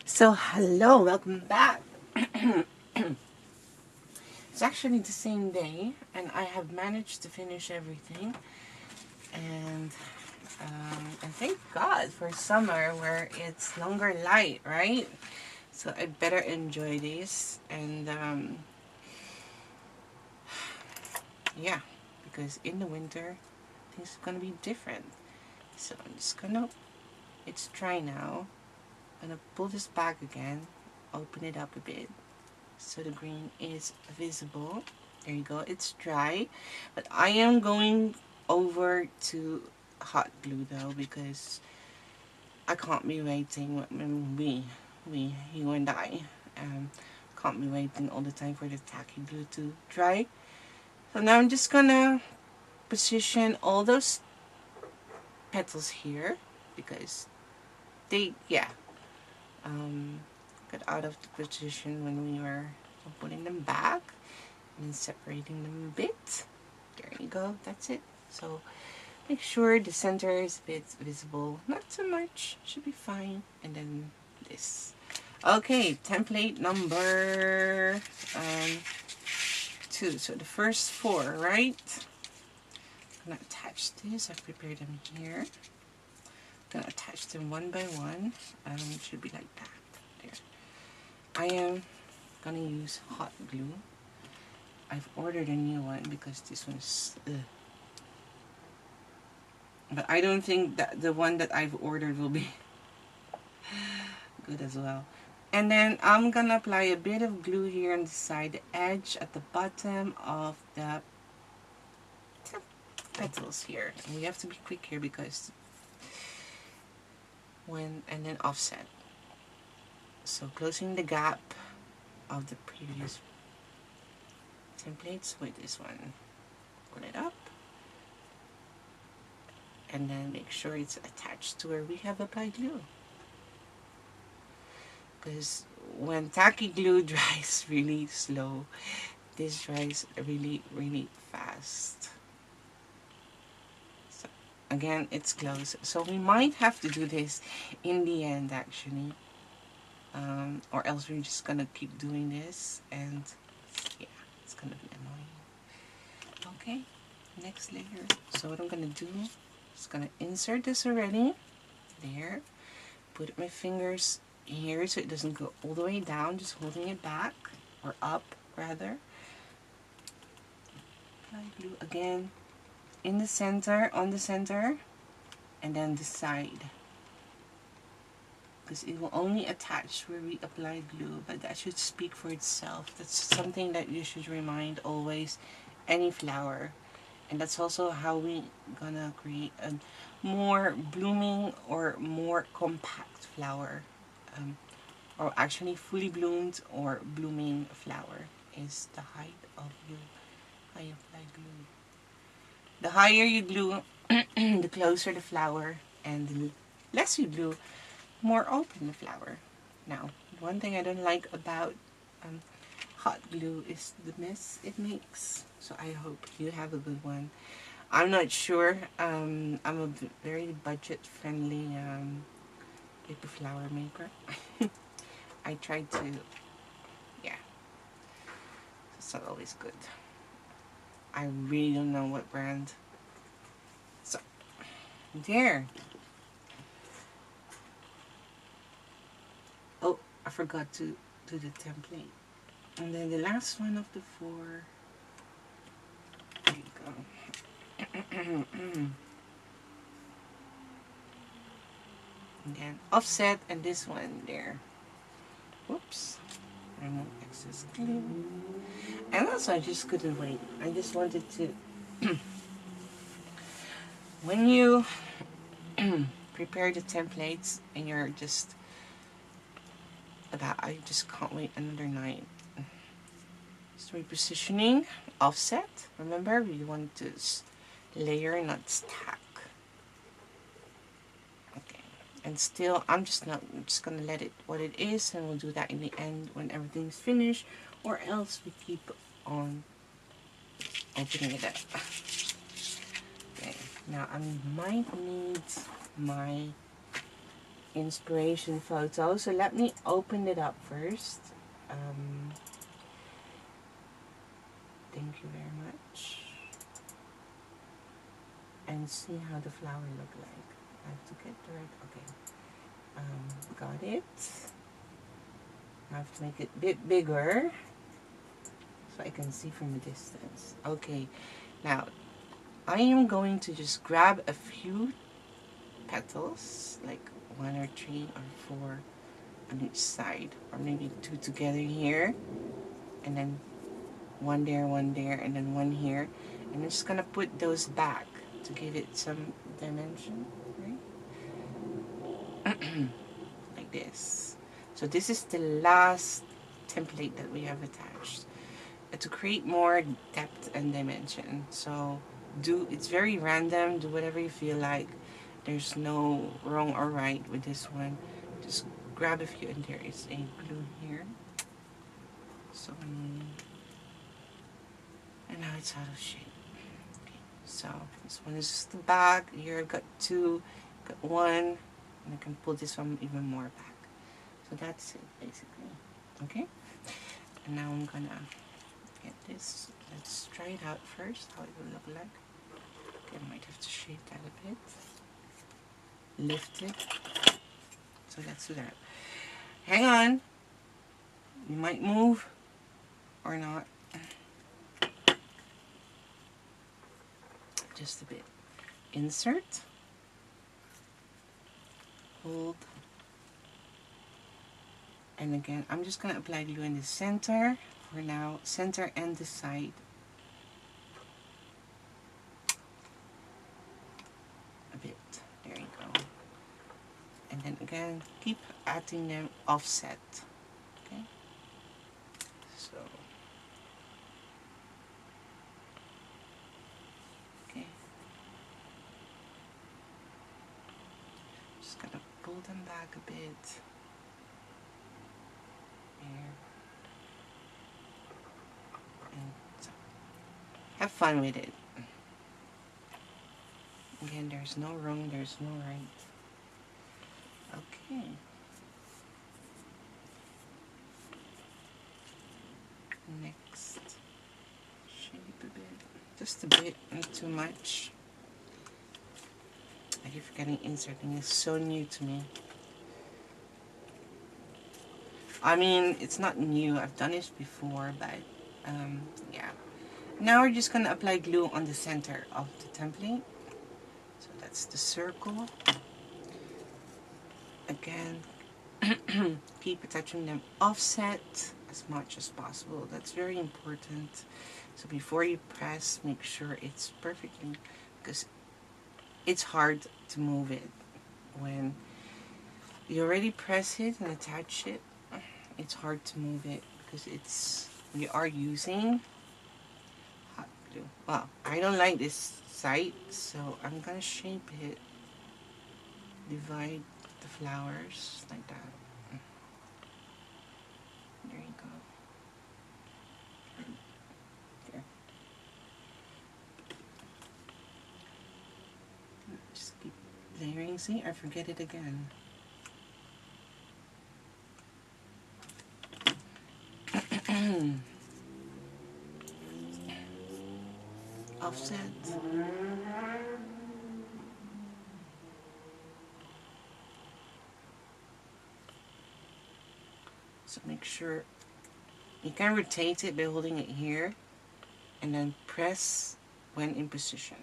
So hello, welcome back. It's actually the same day and I have managed to finish everything, and thank God for summer where it's longer light, right? So I better enjoy this, and yeah, because in the winter things are gonna be different. So I'm just gonna, it's dry now. I'm gonna pull this back again, open it up a bit so the green is visible. There you go, it's dry, but I am going over to hot glue though, because I can't be waiting. You and I can't be waiting all the time for the tacky glue to dry. So now I'm just gonna position all those petals here, because they, yeah, got out of the position when we were putting them back and separating them a bit. There you go, that's it. So make sure the center is a bit visible, not too much, should be fine. And then this. Okay, template number 2. So the first 4, right? I'm gonna attach this. I've prepared them here. I'm gonna attach them one by one. It should be like that. There. I am gonna use hot glue. I've ordered a new one because this one's but I don't think that the one that I've ordered will be good as well. And then I'm gonna apply a bit of glue here on the side, the edge at the bottom of the petals here. And we have to be quick here because and then offset. So closing the gap of the previous templates with this one. Put it up. And then make sure it's attached to where we have applied glue. Because when tacky glue dries really slow, this dries really, really fast. So again, it's close. So we might have to do this in the end actually. Or else we're just gonna keep doing this, and yeah, it's gonna be annoying. Okay, next layer. So what I'm gonna do is gonna insert this already. There. Put my fingers here so it doesn't go all the way down, just holding it back, or up rather. Apply glue again in the center, on the center, and then the side. Because it will only attach where we apply glue, but that should speak for itself. That's something that you should remind always, any flower. And that's also how we gonna create a more blooming or more compact flower. Or actually fully bloomed or blooming flower is the height of your high apply glue. The higher you glue, the closer the flower, and the less you glue, more open the flower. Now, one thing I don't like about hot glue is the mess it makes. So I hope you have a good one. I'm not sure. I'm a very budget-friendly paper flower maker. I tried to, yeah, it's not always good. I really don't know what brand. So, there. Oh, I forgot to do the template. And then the last one of the 4. There you go. Again, offset, and this one there. Whoops. Remove excess glue. And also, I just couldn't wait. I just wanted to. When you prepare the templates and you're just about, I just can't wait another night. So repositioning, offset. Remember, we want to layer, not stack. Okay, and still, I'm just gonna let it what it is, and we'll do that in the end when everything's finished, or else we keep on opening it up. Okay, now I might need my inspiration photo. So let me open it up first. Thank you very much. And see how the flower look like. I have to get the right, okay. Got it. I have to make it a bit bigger so I can see from a distance. Okay, now I am going to just grab a few petals, like 1 or 3 or 4 on each side, or maybe 2 together here, and then 1 there, and then 1 here. And I'm just gonna put those back to give it some dimension, right? Like this. So this is the last template that we have attached to create more depth and dimension. So it's very random, do whatever you feel like. There's no wrong or right with this one. Just grab a few, and there is a blue here. So and now it's out of shape. Okay, so this one is just the back. Here I've got 2, got 1, and I can pull this one even more back. So that's it basically. Okay, and now I'm gonna get this. Let's try it out first, how it will look like. Okay, I might have to shape that a bit. Lift it. So let's do that. Hang on. You might move or not. Just a bit. Insert. Hold. And again, I'm just going to apply glue in the center for now. Center and the side. A bit. There you go. And then again, keep adding them offset. Okay. So. Okay. Just gonna pull them back a bit. Here. And so. Have fun with it. Again, there's no wrong, there's no right. Okay. Next, shape a bit. Just a bit, not too much. I keep forgetting inserting is so new to me. I mean, it's not new. I've done this before, but yeah. Now we're just gonna apply glue on the center of the template. So that's the circle. Again, keep attaching them offset as much as possible. That's very important. So before you press, make sure it's perfectly, because it's hard to move it when you already press it and attach it. It's hard to move it because we are using hot glue. Well, I don't like this side, so I'm gonna shape it, divide the flowers like that. There you go. There. Just keep layering. See, I forget it again. Offset. So make sure you can rotate it by holding it here and then press when in position.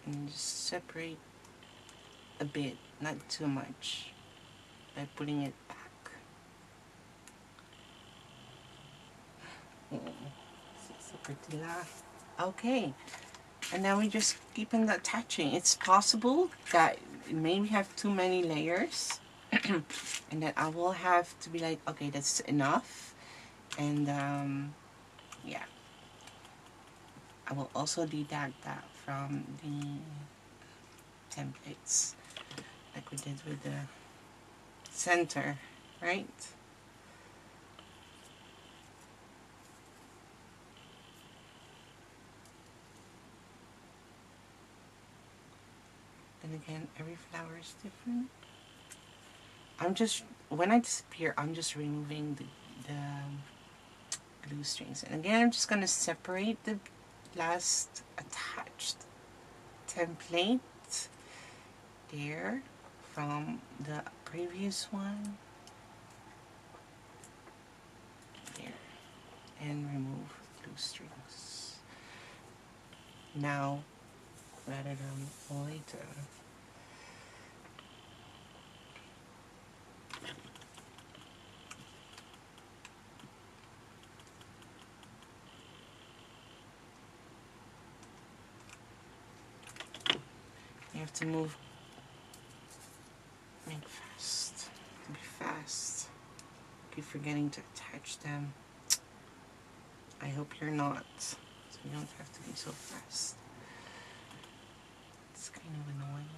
And just separate a bit, not too much, by putting it back. Okay, and now we just keep on attaching. It's possible that it maybe have too many layers and that I will have to be like, okay, that's enough. And yeah, I will also deduct that from the templates like we did with the center, right? And again, every flower is different. I'm just, when I disappear, I'm just removing the glue strings. And again, I'm just going to separate the last attached template there from the previous one there, and remove glue strings. Now, rather than later, you have to move, make fast, be fast. Keep forgetting to attach them. I hope you're not, so you don't have to be so fast. It's kind of annoying.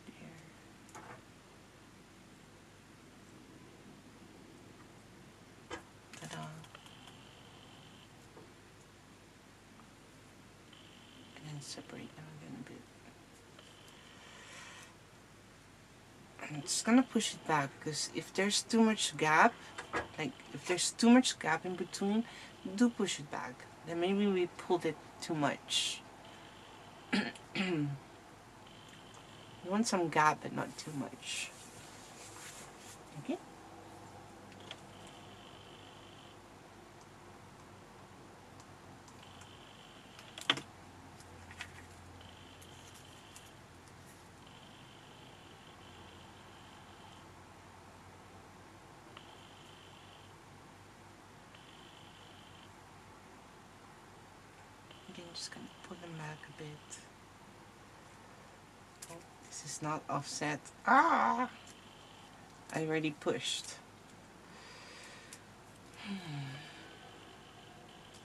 There. Ta-da. And then separate them again a bit. I'm just gonna push it back, because if there's too much gap, like if there's too much gap in between, do push it back. Then maybe we pulled it too much. You want some gap, but not too much. Okay? Again, just gonna pull them back a bit. Oh, this is not offset. Ah! I already pushed.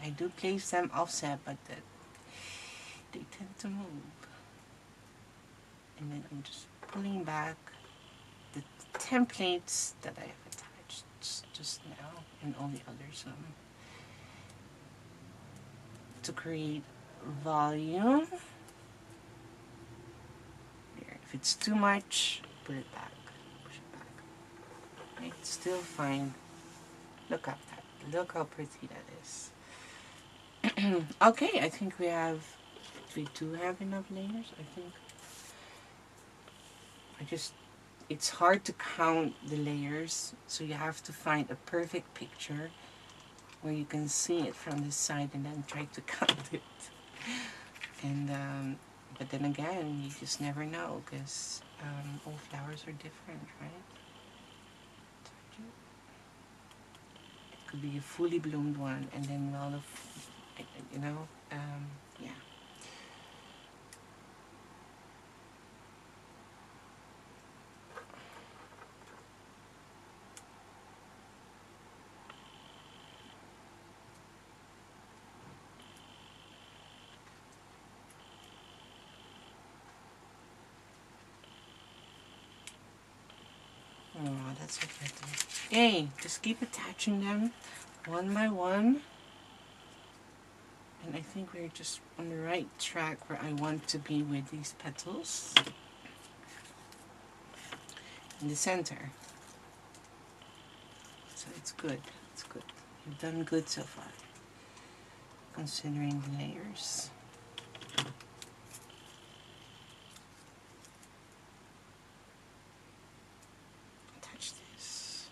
I do place them offset, but they tend to move. And then I'm just pulling back the templates that I have attached just now, and all the others to create volume. There. If it's too much, put it back. Push it back. Okay, it's still fine. Look at that. Look how pretty that is. Okay, I think we do have enough layers. It's hard to count the layers, so you have to find a perfect picture where you can see it from this side and then try to count it. And but then again, you just never know, because all flowers are different, right? It could be a fully bloomed one, and then a lot of, you know, yeah. Oh, that's so pretty. Hey, just keep attaching them one by one. And I think we're just on the right track where I want to be with these petals. In the center. So it's good. It's good. You've done good so far, considering the layers. Touch this.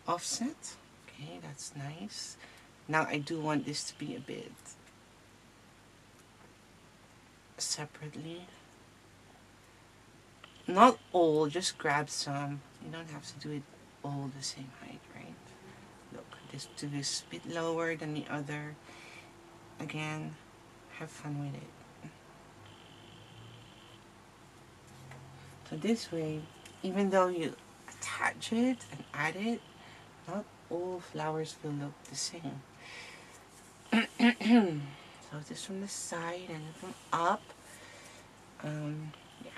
Offset. Okay, that's nice. Now I do want this to be a bit separately. Not all, just grab some. You don't have to do it all the same height, right? Look, this do this a bit lower than the other. Again, have fun with it. So this way, even though you attach it and add it, not all flowers will look the same. So this from the side and from up. Yeah,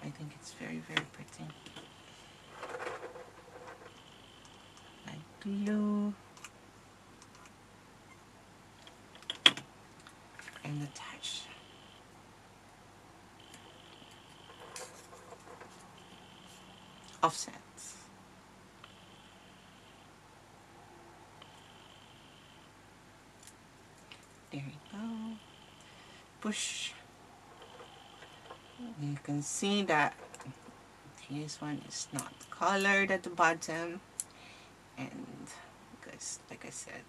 I think it's very, very pretty. Light blue. and attach. Offsets. There you go. Push. You can see that this one is not colored at the bottom, and because like I said,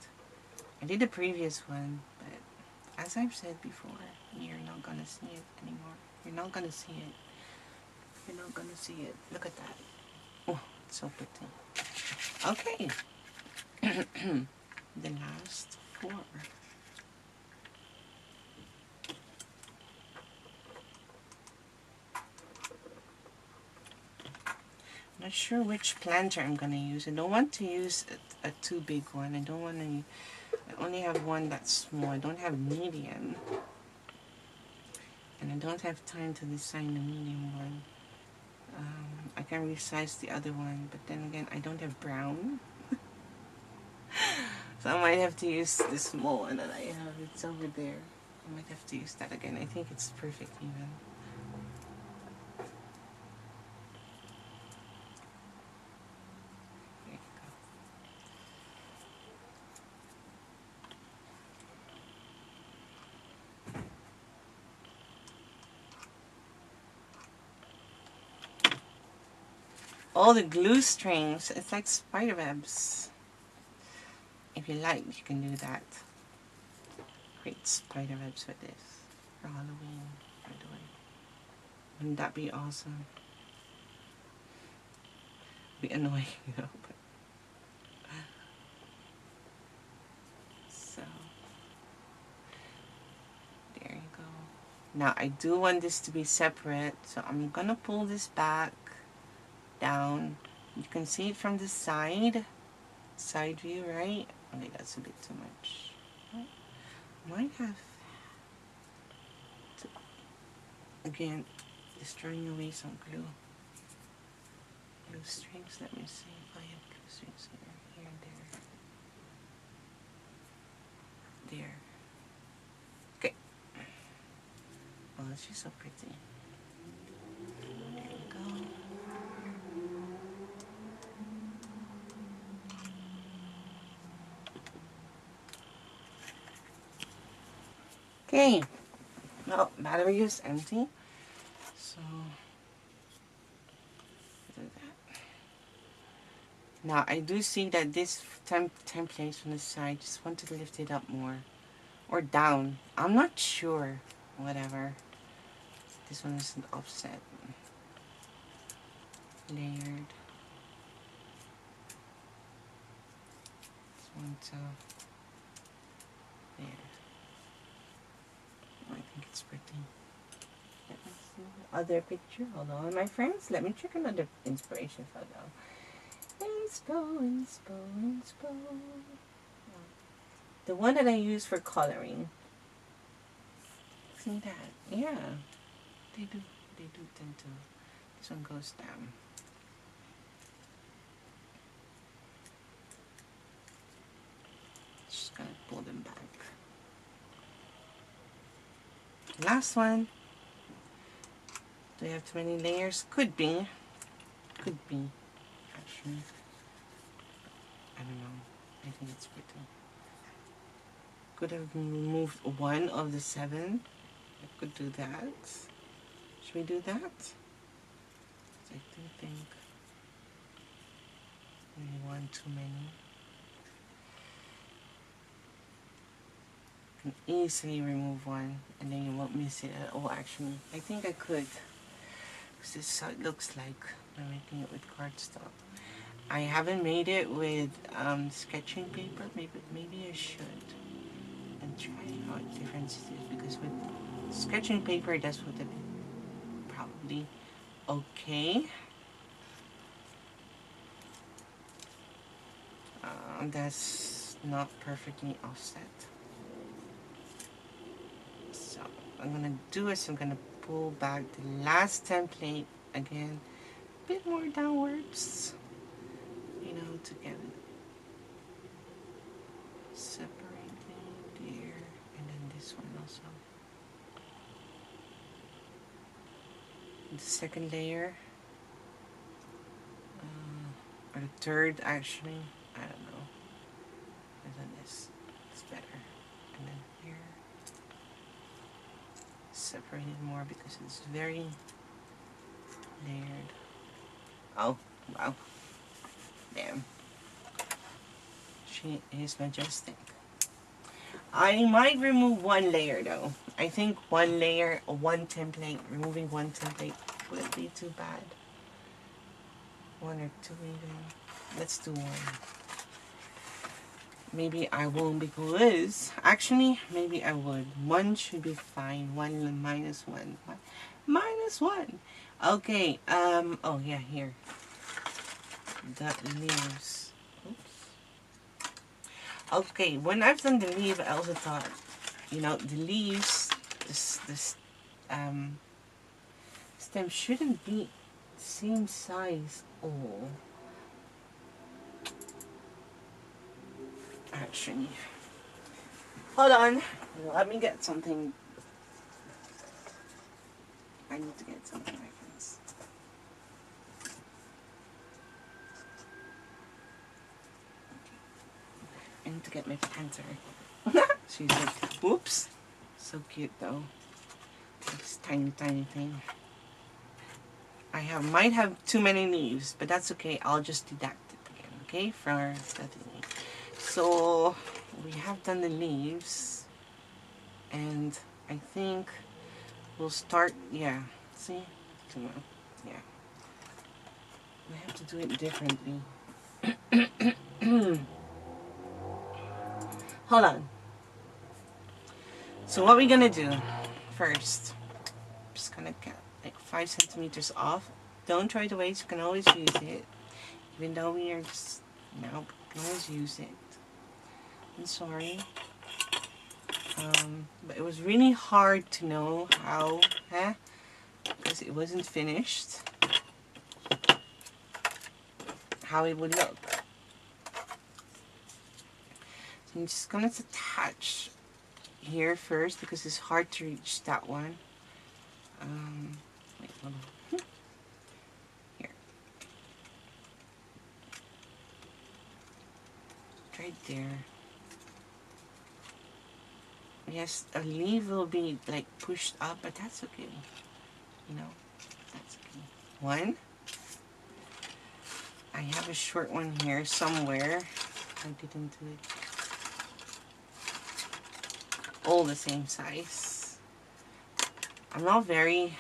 I did the previous one, but as I've said before, you're not gonna see it anymore. You're not gonna see it. You're not gonna see it. Look at that. Oh, it's so pretty. Okay. The last 4. Not sure which planter I'm gonna use. I don't want to use a too big one. I don't want to. I only have one that's small. I don't have medium, and I don't have time to design the medium one. I can resize the other one, but then again, I don't have brown, so I might have to use the small one that I have. It's over there. I might have to use that again. I think it's perfect even. All the glue strings, it's like spider webs. If you like, you can do that. Create spider webs with this for Halloween, by the way. Wouldn't that be awesome? Be annoying, you know. But so there you go. Now I do want this to be separate, so I'm gonna pull this back down. You can see it from the side view, right? Okay, that's a bit too much. Might have to, again, destroying away some glue strings. Let me see if I have glue strings here and there. Okay. Oh, she's so pretty. There you go. Okay, well, battery is empty, so do that. Now I do see that this template from the side, just want to lift it up more, or down. I'm not sure, whatever. This one is an offset. Layered. This one to there. I think it's pretty. Let me see the other picture. Hold on, my friends. Let me check another inspiration photo. Inspo. The one that I use for coloring. See that? Yeah. They do tend to. This one goes down. Just gonna pull them back. Last one. Do I have too many layers? Could be. Actually. I don't know. I think it's pretty. Could have removed one of the 7. I could do that. Should we do that? I do think maybe one too many. You can easily remove one and then you won't miss it at all. Actually, I think I could. This is how it looks like. I'm making it with cardstock. I haven't made it with sketching paper. Maybe I should and try how different it is, because with sketching paper that's what it probably okay. That's not perfectly offset. So what I'm gonna do is I'm gonna pull back the last template again, a bit more downwards, you know, to get it separated there, and then this one also. the second layer, or the third actually, I don't know. And then this, it's better. And then here, separate it more because it's very layered. Oh, wow. Damn. She is majestic. I might remove one layer though. I think one layer, one template, removing one template wouldn't be too bad. One or two even. Let's do one. Maybe I won't because, actually, maybe I would. One should be fine. One minus one. Minus one. Okay, oh yeah, here. The leaves. Oops. Okay, when I've done the leaf, I also thought, you know, the leaves, this stem shouldn't be the same size. Oh. Actually, hold on. Let me get something. I need to get something, my friends. I need to get my panther. She's like, whoops. So cute though. This tiny, tiny thing. Might have too many leaves, but that's okay. I'll just deduct it again, okay? For that thingy. So we have done the leaves, and I think we'll start. Yeah, see, yeah. We have to do it differently. Hold on. So what we're gonna do first? Just gonna get like 5 centimeters off. Don't throw it away. You can always use it, even though we are just no. You can always use it. I'm sorry. But it was really hard to know how, because it wasn't finished, how it would look. So I'm just going to attach here first because it's hard to reach that one. Wait, hold on. Here. Right there. Yes, a leaf will be like pushed up, but that's okay. You know, that's okay. One. I have a short one here somewhere. I didn't do it. All the same size. I'm not very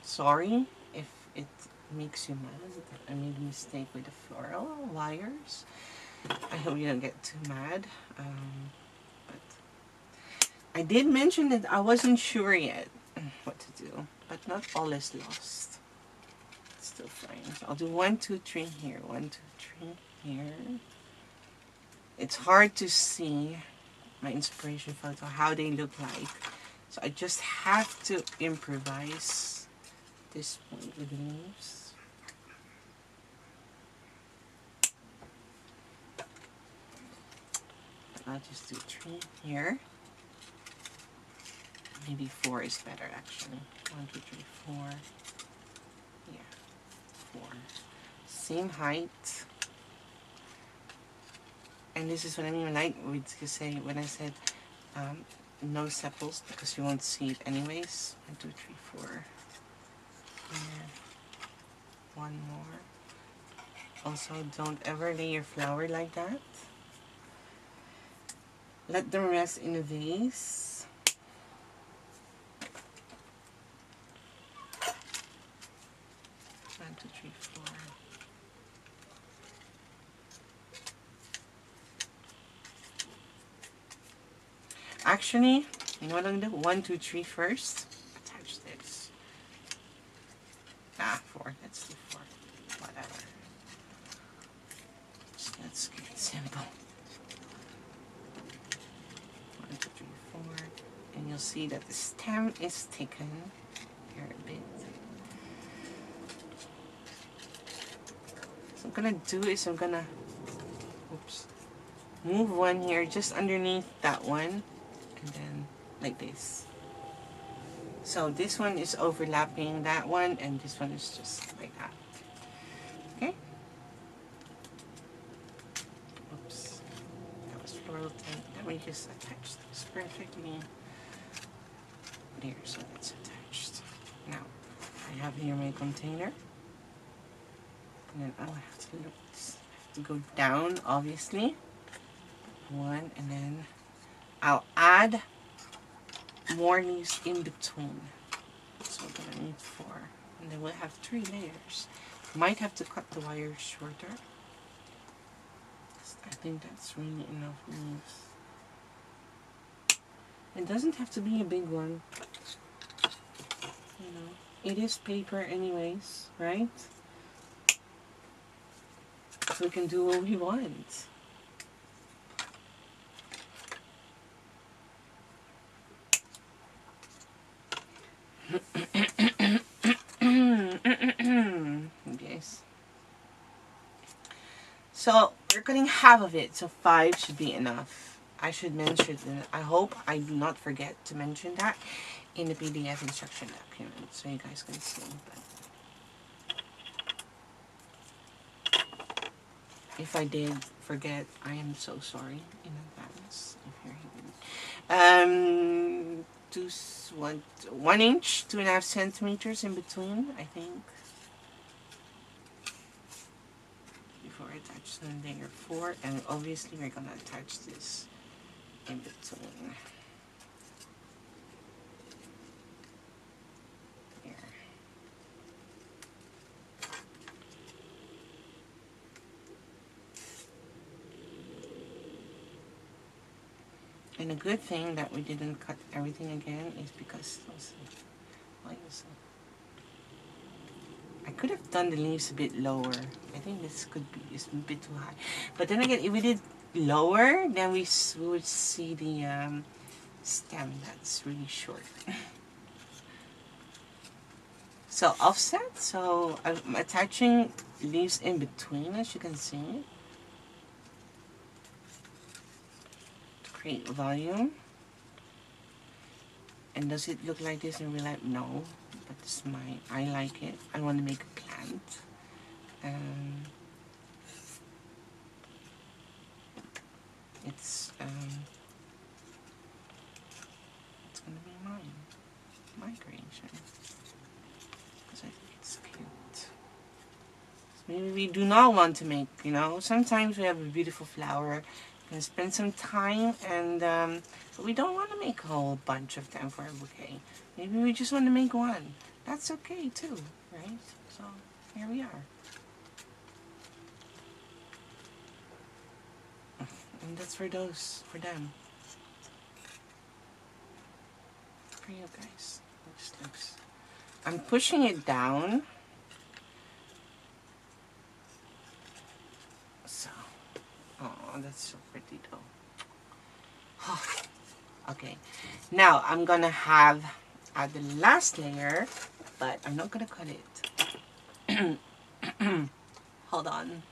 sorry if it makes you mad that I made a mistake with the floral wires. I hope you don't get too mad. I did mention that I wasn't sure yet what to do, but not all is lost. It's still fine. So I'll do 1, 2, 3 here, 1, 2, 3 here. It's hard to see my inspiration photo, how they look like. So I just have to improvise this point with the leaves. I'll just do 3 here. Maybe 4 is better actually. 1, 2, 3, 4. Yeah, 4. Same height. And this is what I mean when I said no sepals, because you won't see it anyways. 1, 2, 3, 4. And one more. Also, don't ever lay your flower like that. Let them rest in a vase. 1, 2, 3, 4. Actually, you know what I'm gonna do? 1, 2, 3 first. Attach this. 4. Let's do 4. Whatever. So let's keep it simple. 1, 2, 3, 4. And you'll see that the stem is thickened here a bit. So what I'm gonna do is I'm gonna move one here just underneath that one, and then like this. So this one is overlapping that one, and this one is just like that. Okay. Oops. That was floral tape. Let me just attach this perfectly. There, so it's attached. Now, I have here my container. And then I'll have to look, have to go down, obviously. One, and then I'll add more leaves in between. So we're gonna need 4. And then we'll have 3 layers. Might have to cut the wire shorter. I think that's really enough leaves. It doesn't have to be a big one. You know, it is paper anyways, right? So we can do what we want. Yes. So we're cutting half of it, so 5 should be enough. I should mention, I hope I do not forget to mention that in the PDF instruction document, so you guys can see. But if I did forget, I am so sorry in advance. If you're hearing, 1 inch, 2.5 centimeters in between, I think. Before I attach the layer 4, and obviously we're gonna attach this in between. Here. And a good thing that we didn't cut everything again is because I could have done the leaves a bit lower. I think this could be it's a bit too high. But then again, if we did lower, then we would see the stem that's really short. So offset, so I'm attaching leaves in between, as you can see, to create volume. And does it look like this in real life? No, but it's I like it. I want to make a plant. It's gonna be my creation, because I think it's cute. So maybe we do not want to make, you know, sometimes we have a beautiful flower, we can spend some time, and but we don't want to make a whole bunch of them for a bouquet. Maybe we just want to make one. That's okay too, right? So here we are. And that's for them. For you guys. Looks. I'm pushing it down. So, oh, that's so pretty though. Okay, now I'm gonna add the last layer, but I'm not gonna cut it. Hold on.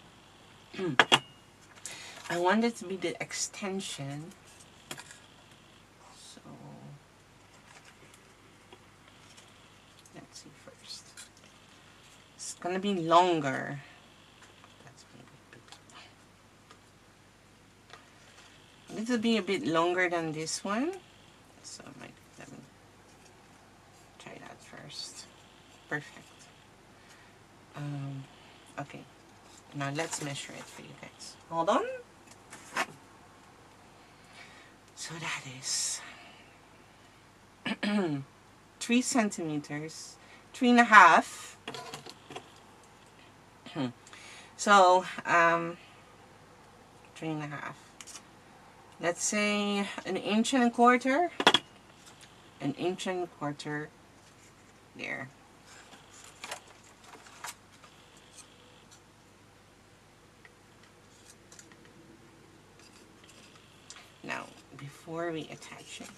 I want it to be the extension. So let's see first. It's gonna be longer. This will be a bit longer than this one. So let me try that first. Perfect. Okay. Now let's measure it for you guys. Hold on. So that is 3 centimeters, 3.5. So 3.5. Let's say 1.25 inches. 1.25 inches there. Now, before we attach it,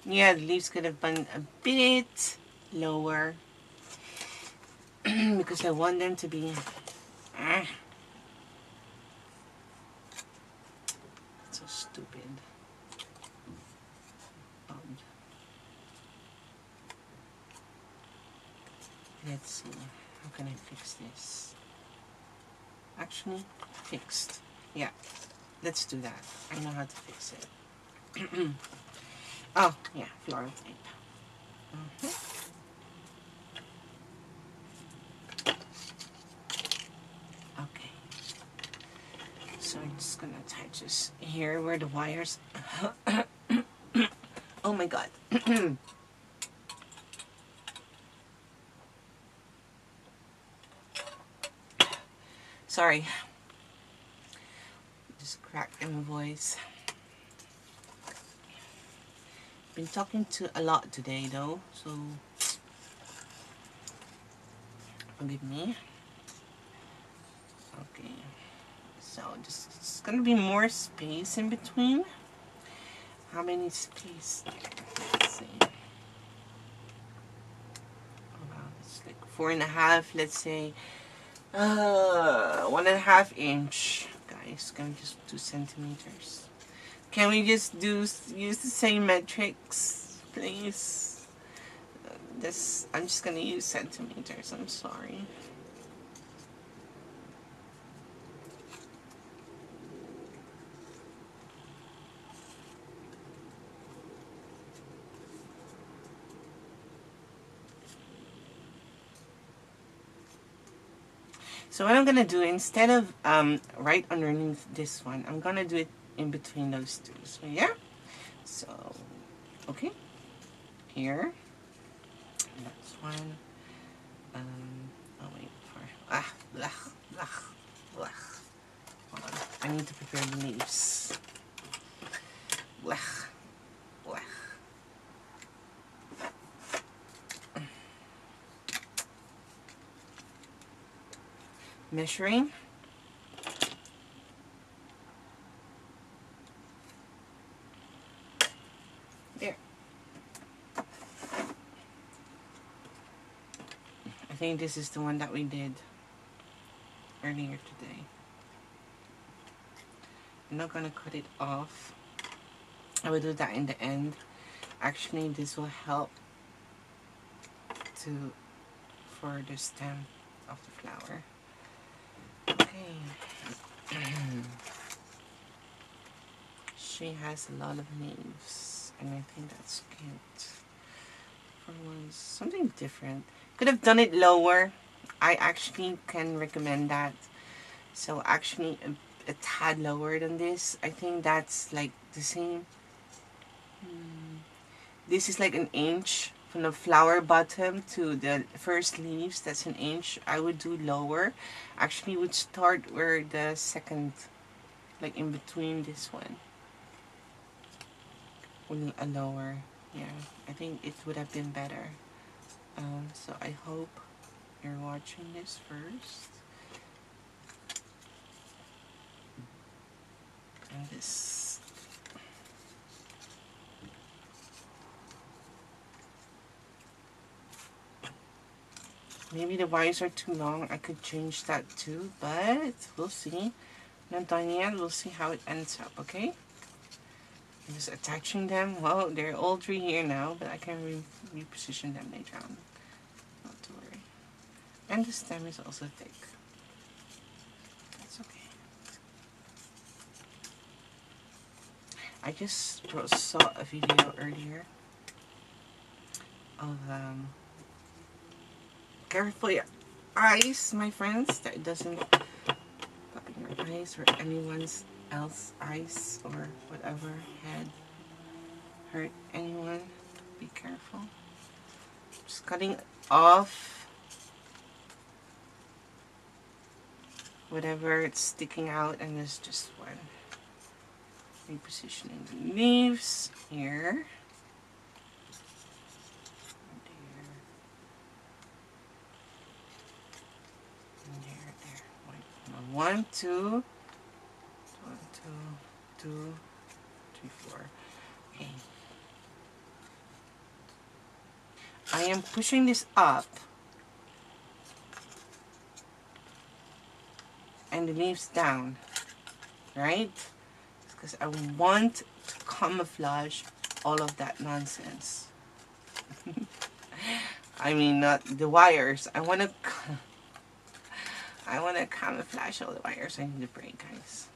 yeah, the leaves could have been a bit lower because I want them to be stupid. Let's see. How can I fix this? Actually, fixed. Yeah, let's do that. I know how to fix it. Oh, yeah, floral tape. Okay. So I'm just gonna attach this here where the wires. Oh my god. Sorry. Just cracked in my voice. Been talking to a lot today though, so forgive me. Okay. So just it's gonna be more space in between. How many space? Let's see. About it's like 4.5. Let's say 1.5 inch. Guys, can we just do centimeters? Can we just use the same metrics, please? This I'm just gonna use centimeters. I'm sorry. So what I'm gonna do, instead of right underneath this one, I'm gonna do it in between those two. So yeah. So okay, here. That's one. Oh wait for blah. Hold on. I need to prepare the leaves. Blah. Measuring. There. I think this is the one that we did earlier today. I'm not gonna cut it off. I will do that in the end. Actually, this will help for the stem of the flower. Okay. She has a lot of leaves, and I think that's cute. For once, something different. Could have done it lower. I actually can recommend that. So actually a tad lower than this. I think that's like the same. This is like an inch from the flower bottom to the first leaves. That's an inch. I would do lower. Actually would start where the second, like in between this one. A lower. Yeah, I think it would have been better. So I hope you're watching this first. And this. Maybe the wires are too long. I could change that too, but we'll see. Not done yet. We'll see how it ends up, okay? I'm just attaching them. Well, they're all three here now, but I can reposition them later on. Not to worry. And the stem is also thick. That's okay. I just saw a video earlier of careful your eyes, my friends, that it doesn't pop in your eyes or anyone's else eyes or whatever head hurt anyone. Be careful. Just cutting off whatever it's sticking out, and there's just one. Repositioning the leaves here. One, two, 3, 4. Okay. I am pushing this up and the leaves down, right? because I want to camouflage all of that nonsense. I mean, not the wires. I want to camouflage all the wires. I need a break, guys.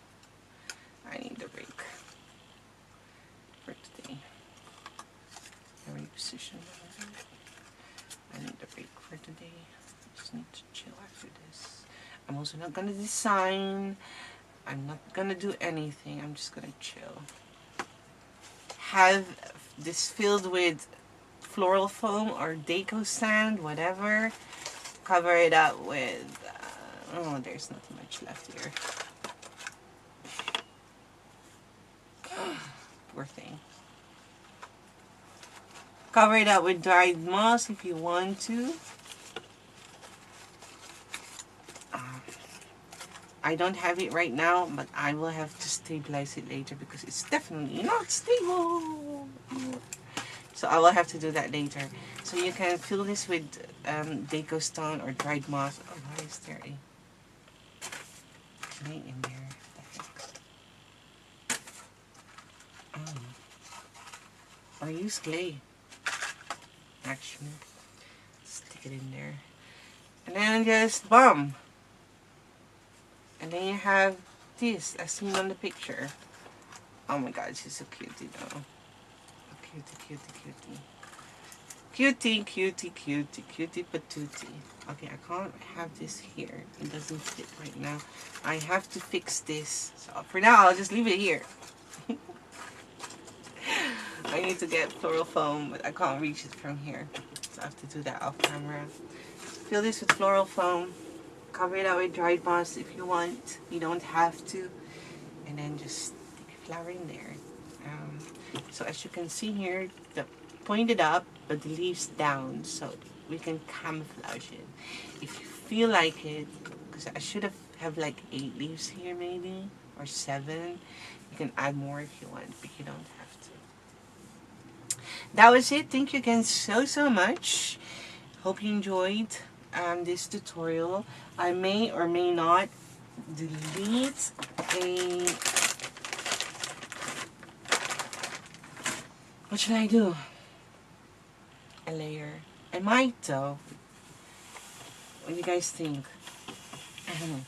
I need a break for today. I reposition. I need a break for today. I just need to chill after this. I'm also not gonna design. I'm not gonna do anything. I'm just gonna chill. Have this filled with floral foam or deco sand, whatever. Cover it up with, oh, there's not much left here. Poor thing. Cover it up with dried moss if you want to. I don't have it right now, but I will have to stabilize it later because it's definitely not stable. So I will have to do that later. So you can fill this with deco stone or dried moss. Oh, why is there a clay in there? What the heck? Oh. Or use clay. Actually, stick it in there. And then just boom. And then you have this, as seen on the picture. Oh my god, she's so cutie though. Cutie, cutie, cutie. Cutie, cutie, cutie, cutie patootie. Okay, I can't have this here. It doesn't fit right now. I have to fix this. So for now, I'll just leave it here. I need to get floral foam, but I can't reach it from here. So I have to do that off camera. Fill this with floral foam. Cover it up with dried moss if you want. You don't have to. And then just stick a flower in there. So as you can see here, the pointed up, but the leaves down, so we can camouflage it. If you feel like it, because I should have like 8 leaves here maybe, or 7. You can add more if you want, but you don't have to. That was it. Thank you again so much. Hope you enjoyed this tutorial. I may or may not delete what should I do? A layer. I might though. What do you guys think? I don't know.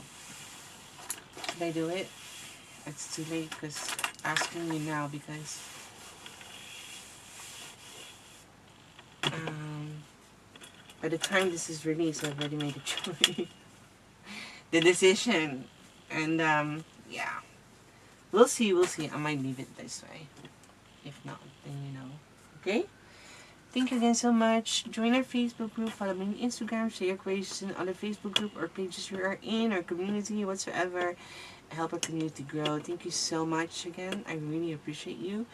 Should I do it? It's too late because asking you now because by the time this is released, I've already made a choice. The decision. And yeah. We'll see. I might leave it this way. If not, then you know. Okay? Thank you again so much. Join our Facebook group, follow me on Instagram, share your creations in other Facebook group or pages we are in, or community, whatsoever. Help our community grow. Thank you so much again. I really appreciate you.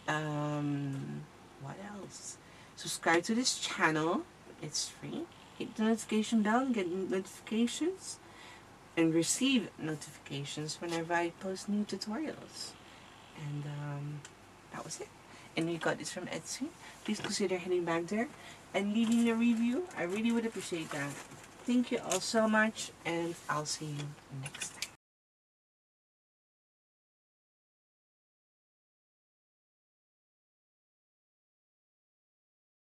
What else? Subscribe to this channel. It's free. Hit the notification bell, get notifications, and receive notifications whenever I post new tutorials. And that was it. And we got this from Etsy. Please consider heading back there and leaving a review. I really would appreciate that. Thank you all so much, and I'll see you next time.